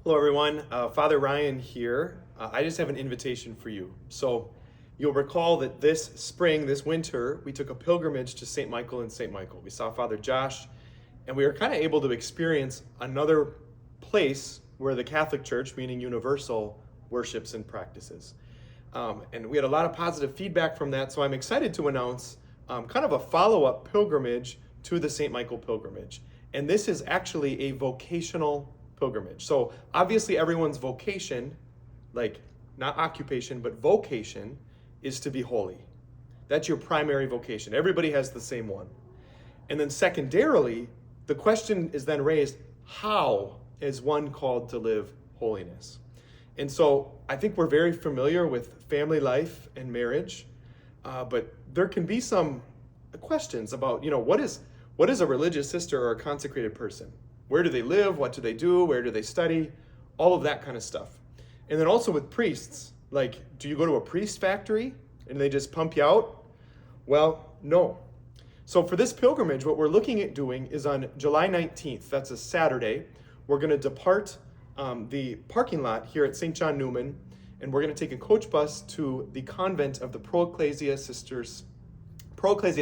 Hello, everyone. Father Ryan here. I just have an invitation for you. So, you'll recall that this spring, this winter, we took a pilgrimage to St. Michael and St. Michael. We saw Father Josh, and we were kind of able to experience another place where the Catholic Church, meaning universal, worships and practices. And we had a lot of positive feedback from that, so I'm excited to announce kind of a follow up pilgrimage to the St. Michael pilgrimage. And this is actually a vocational pilgrimage. So obviously everyone's vocation, like not occupation, but vocation, is to be holy. That's your primary vocation. Everybody has the same one. And then secondarily, the question is then raised, how is one called to live holiness? And so I think we're very familiar with family life and marriage, but there can be some questions about, what is a religious sister or a consecrated person? Where do they live? What do they do? Where do they study? All of that kind of stuff. And then also with priests, like, do you go to a priest factory and they just pump you out? Well, no. So for this pilgrimage, what we're looking at doing is on July 19th, that's a Saturday, we're going to depart the parking lot here at St. John Neumann, and we're going to take a coach bus to the convent of the Pro Ecclesia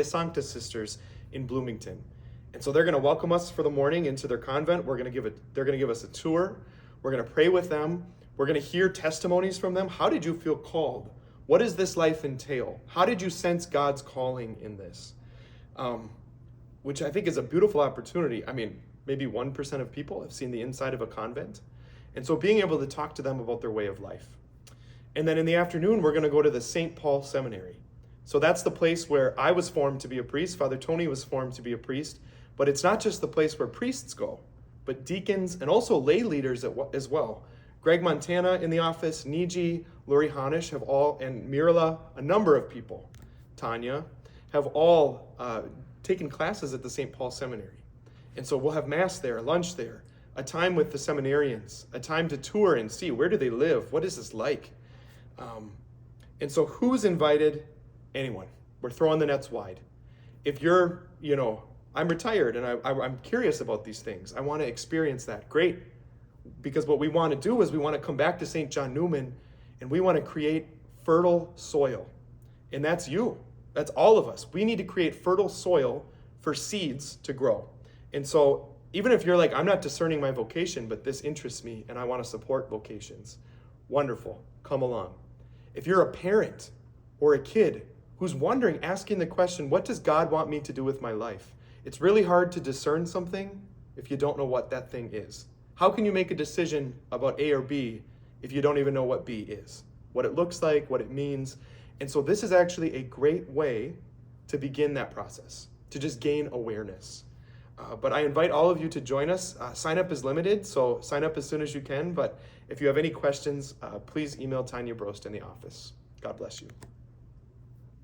Sancta Sisters in Bloomington. And so they're going to welcome us for the morning into their convent. They're going to give us a tour. We're going to pray with them. We're going to hear testimonies from them. How did you feel called? What does this life entail? How did you sense God's calling in this? Which I think is a beautiful opportunity. I mean, maybe 1% of people have seen the inside of a convent. And so being able to talk to them about their way of life. And then in the afternoon, we're going to go to the St. Paul Seminary. So that's the place where I was formed to be a priest. Father Tony was formed to be a priest. But it's not just the place where priests go, but deacons and also lay leaders as well. Greg Montana in the office, Niji, Lori Hanish have all, and Mirla, a number of people, Tanya, have all taken classes at the St. Paul Seminary. And so we'll have mass there, lunch there, a time with the seminarians, a time to tour and see where do they live, what is this like? And so who's invited? Anyone. We're throwing the nets wide. If you're, I'm retired and I'm curious about these things. I want to experience that. Great. Because what we want to do is we want to come back to St. John Neumann and we want to create fertile soil. And that's you. That's all of us. We need to create fertile soil for seeds to grow. And so even if you're like, I'm not discerning my vocation, but this interests me and I want to support vocations, wonderful. Come along. If you're a parent or a kid who's wondering, asking the question, what does God want me to do with my life? It's really hard to discern something if you don't know what that thing is. How can you make a decision about A or B if you don't even know what B is? What it looks like, what it means. And so this is actually a great way to begin that process, to just gain awareness. But I invite all of you to join us. Sign up is limited, so sign up as soon as you can. But if you have any questions, please email Tanya Brost in the office. God bless you.